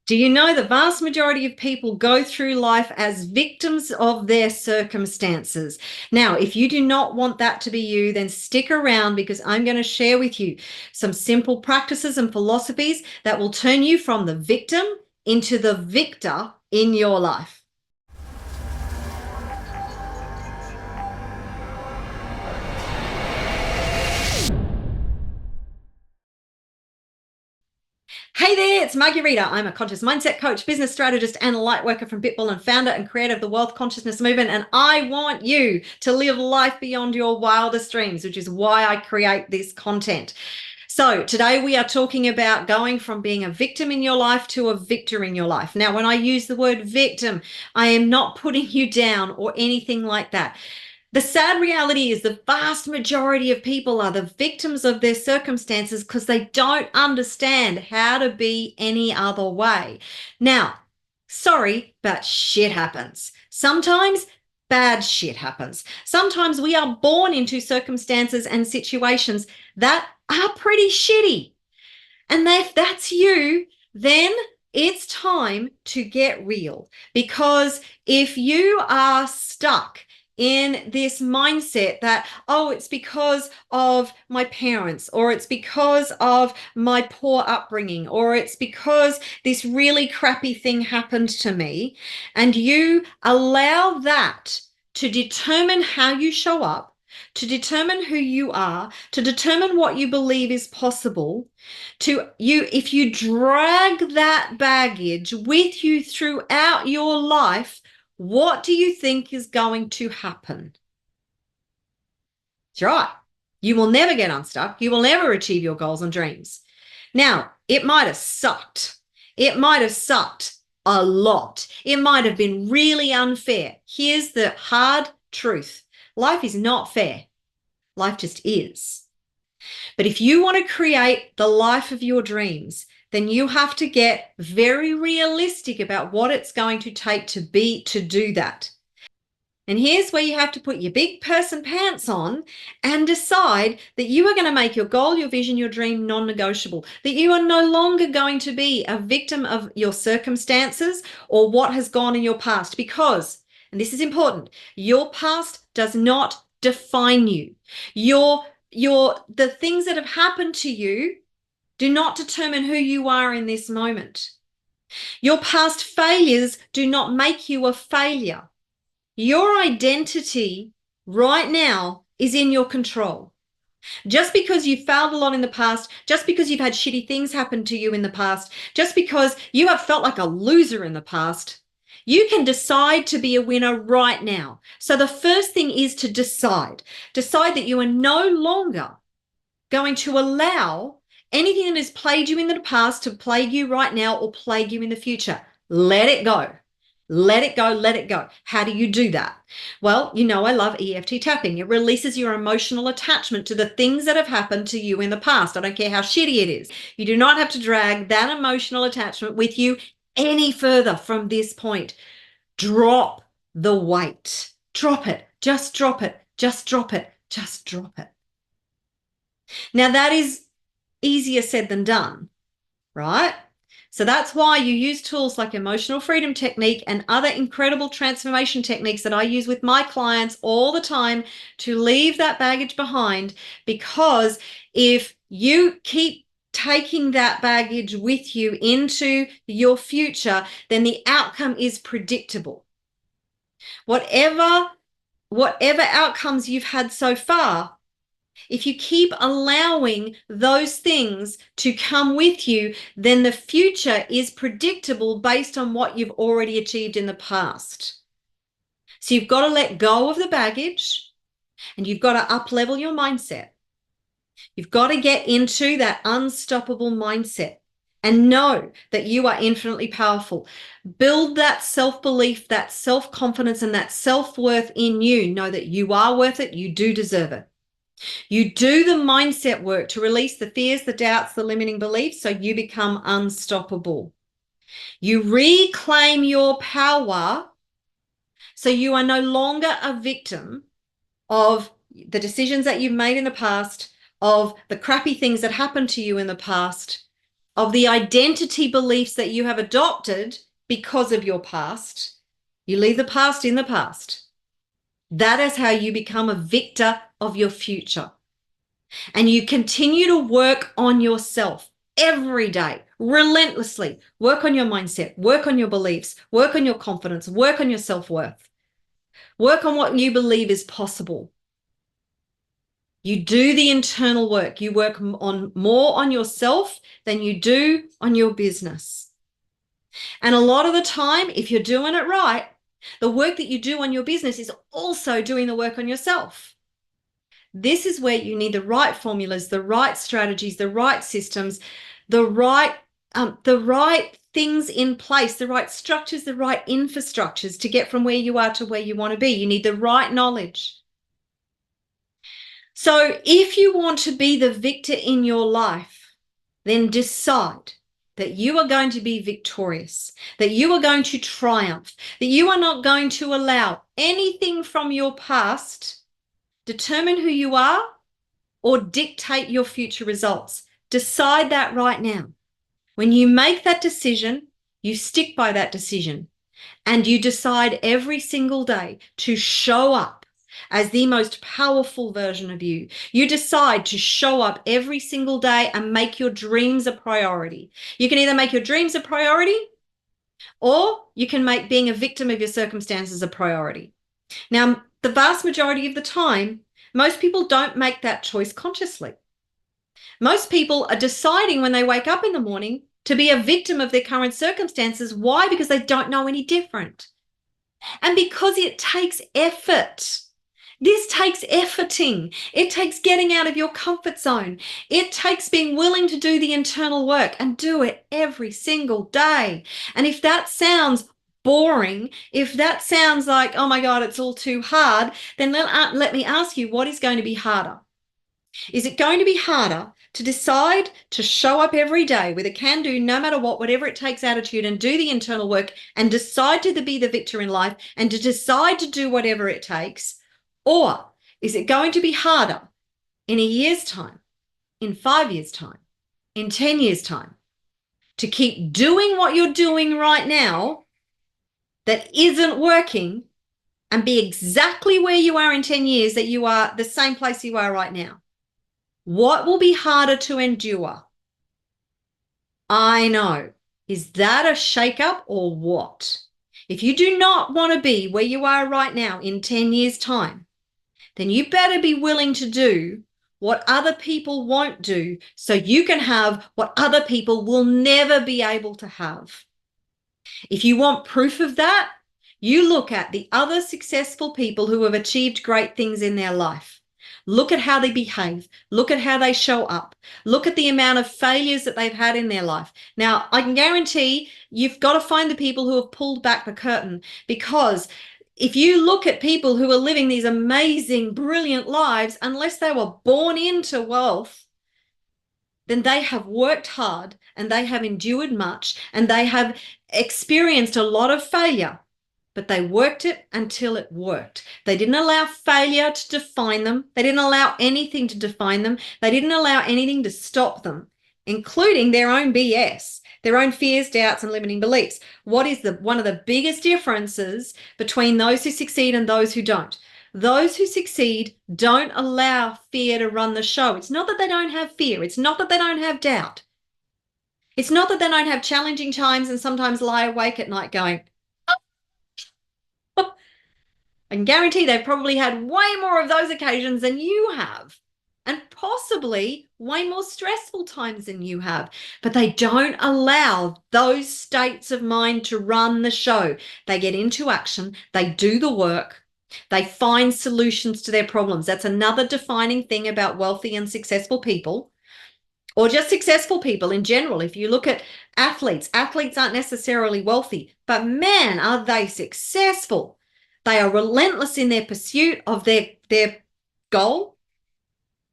Do you know the vast majority of people go through life as victims of their circumstances? Now, if you do not want that to be you, then stick around because I'm going to share with you some simple practices and philosophies that will turn you from the victim into the victor in your life. Hey there, it's Margarita. I'm a conscious mindset coach, business strategist, and light worker from Pitbull, and founder and creator of the Wealth Consciousness Movement. And I want you to live life beyond your wildest dreams, which is why I create this content. So today we are talking about going from being a victim in your life to a victor in your life. Now, when I use the word victim, I am not putting you down or anything like that. The sad reality is the vast majority of people are the victims of their circumstances because they don't understand how to be any other way. Now, sorry, but shit happens. Sometimes bad shit happens. Sometimes we are born into circumstances and situations that are pretty shitty. And if that's you, then it's time to get real. Because if you are stuck in this mindset that, oh, it's because of my parents, or it's because of my poor upbringing, or it's because this really crappy thing happened to me, and you allow that to determine how you show up, to determine who you are, to determine what you believe is possible, if you drag that baggage with you throughout your life, what do you think is going to happen? That's right. You will never get unstuck. You will never achieve your goals and dreams. Now, it might have sucked. It might have sucked a lot. It might have been really unfair. Here's the hard truth. Life is not fair. Life just is. But if you want to create the life of your dreams, then you have to get very realistic about what it's going to take to do that. And here's where you have to put your big person pants on and decide that you are going to make your goal, your vision, your dream non-negotiable, that you are no longer going to be a victim of your circumstances or what has gone in your past, because, and this is important, your past does not define you. The things that have happened to you do not determine who you are in this moment. Your past failures do not make you a failure. Your identity right now is in your control. Just because you failed a lot in the past, just because you've had shitty things happen to you in the past, just because you have felt like a loser in the past, you can decide to be a winner right now. So the first thing is to decide that you are no longer going to allow anything that has plagued you in the past to plague you right now or plague you in the future. Let it go. Let it go. Let it go. How do you do that? Well, you know I love EFT tapping. It releases your emotional attachment to the things that have happened to you in the past. I don't care how shitty it is. You do not have to drag that emotional attachment with you any further from this point. Drop the weight. Drop it. Just drop it. Just drop it. Just drop it. Now, that is easier said than done, right? So that's why you use tools like emotional freedom technique and other incredible transformation techniques that I use with my clients all the time to leave that baggage behind, because if you keep taking that baggage with you into your future, then the outcome is predictable. Whatever outcomes you've had so far, if you keep allowing those things to come with you, then the future is predictable based on what you've already achieved in the past. So you've got to let go of the baggage, and you've got to up-level your mindset. You've got to get into that unstoppable mindset and know that you are infinitely powerful. Build that self-belief, that self-confidence, and that self-worth in you. Know that you are worth it. You do deserve it. You do the mindset work to release the fears, the doubts, the limiting beliefs, so you become unstoppable. You reclaim your power, so you are no longer a victim of the decisions that you've made in the past, of the crappy things that happened to you in the past, of the identity beliefs that you have adopted because of your past. You leave the past in the past. That is how you become a victor of your future. And you continue to work on yourself every day, relentlessly. Work on your mindset, work on your beliefs, work on your confidence, work on your self-worth. Work on what you believe is possible. You do the internal work. You work on more on yourself than you do on your business. And a lot of the time, if you're doing it right, the work that you do on your business is also doing the work on yourself. This is where you need the right formulas, the right strategies, the right systems, the right things in place, the right structures, the right infrastructures to get from where you are to where you want to be. You need the right knowledge. So if you want to be the victor in your life, then decide that you are going to be victorious, that you are going to triumph, that you are not going to allow anything from your past determine who you are or dictate your future results. Decide that right now. When you make that decision, you stick by that decision, and you decide every single day to show up as the most powerful version of you. You decide to show up every single day and make your dreams a priority. You can either make your dreams a priority, or you can make being a victim of your circumstances a priority. Now, the vast majority of the time, most people don't make that choice consciously. Most people are deciding when they wake up in the morning to be a victim of their current circumstances. Why? Because they don't know any different. And because it takes effort. This takes efforting. It takes getting out of your comfort zone. It takes being willing to do the internal work and do it every single day. And if that sounds boring, if that sounds like, oh my God, it's all too hard, then let me ask you, what is going to be harder? Is it going to be harder to decide to show up every day with a can-do, no matter what, whatever it takes attitude, and do the internal work and decide to be the victor in life and to decide to do whatever it takes? Or is it going to be harder in a year's time, in 5 years' time, in 10 years' time, to keep doing what you're doing right now that isn't working and be exactly where you are in 10 years, that you are the same place you are right now? What will be harder to endure? I know. Is that a shakeup or what? If you do not want to be where you are right now in 10 years' time, then you better be willing to do what other people won't do so you can have what other people will never be able to have. If you want proof of that, you look at the other successful people who have achieved great things in their life. Look at how they behave. Look at how they show up. Look at the amount of failures that they've had in their life. Now, I can guarantee you've got to find the people who have pulled back the curtain, because if you look at people who are living these amazing, brilliant lives, unless they were born into wealth, then they have worked hard and they have endured much and they have experienced a lot of failure, but they worked it until it worked. They didn't allow failure to define them. They didn't allow anything to define them. They didn't allow anything to stop them, including their own BS, their own fears, doubts, and limiting beliefs. What is one of the biggest differences between those who succeed and those who don't? Those who succeed don't allow fear to run the show. It's not that they don't have fear. It's not that they don't have doubt. It's not that they don't have challenging times and sometimes lie awake at night going, oh. I can guarantee they've probably had way more of those occasions than you have, and possibly way more stressful times than you have, but they don't allow those states of mind to run the show. They get into action, they do the work, they find solutions to their problems. That's another defining thing about wealthy and successful people, or just successful people in general. If you look at athletes aren't necessarily wealthy, but man, are they successful. They are relentless in their pursuit of their goal.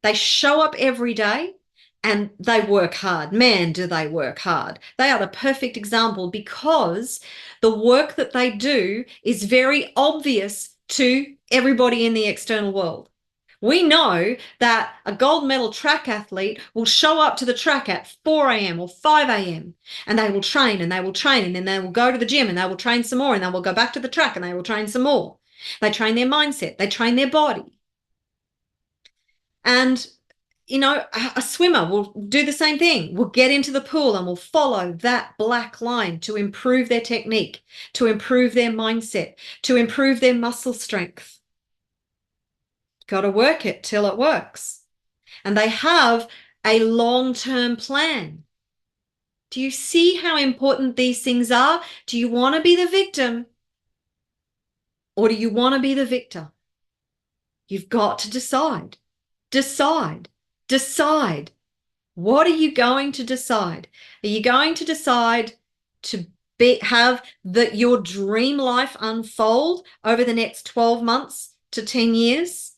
They show up every day and they work hard. Man, do they work hard. They are the perfect example, because the work that they do is very obvious to everybody in the external world. We know that a gold medal track athlete will show up to the track at 4 a.m. or 5 a.m. and they will train and they will train and then they will go to the gym and they will train some more and they will go back to the track and they will train some more. They train their mindset, they train their body. And, you know, a swimmer will do the same thing. Will get into the pool and will follow that black line to improve their technique, to improve their mindset, to improve their muscle strength. Got to work it till it works. And they have a long-term plan. Do you see how important these things are? Do you want to be the victim or do you want to be the victor? You've got to decide. Decide. Decide. What are you going to decide? Are you going to decide to have your dream life unfold over the next 12 months to 10 years?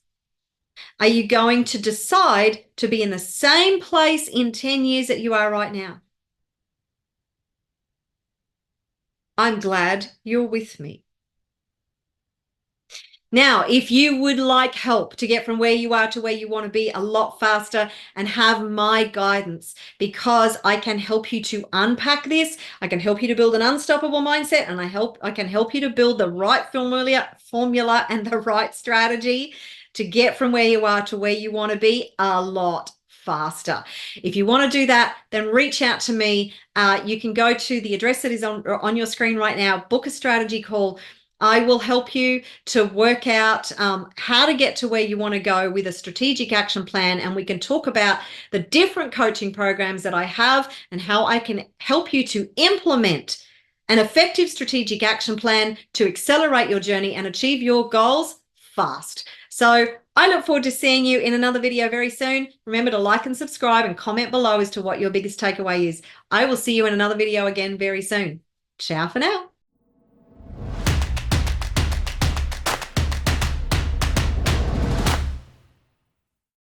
Are you going to decide to be in the same place in 10 years that you are right now? I'm glad you're with me. Now, if you would like help to get from where you are to where you want to be a lot faster and have my guidance, because I can help you to unpack this, I can help you to build an unstoppable mindset, and I can help you to build the right formula and the right strategy to get from where you are to where you want to be a lot faster. If you want to do that, then reach out to me. You can go to the address that is on your screen right now, book a strategy call. I will help you to work out how to get to where you want to go with a strategic action plan, and we can talk about the different coaching programs that I have and how I can help you to implement an effective strategic action plan to accelerate your journey and achieve your goals fast. So I look forward to seeing you in another video very soon. Remember to like and subscribe and comment below as to what your biggest takeaway is. I will see you in another video again very soon. Ciao for now.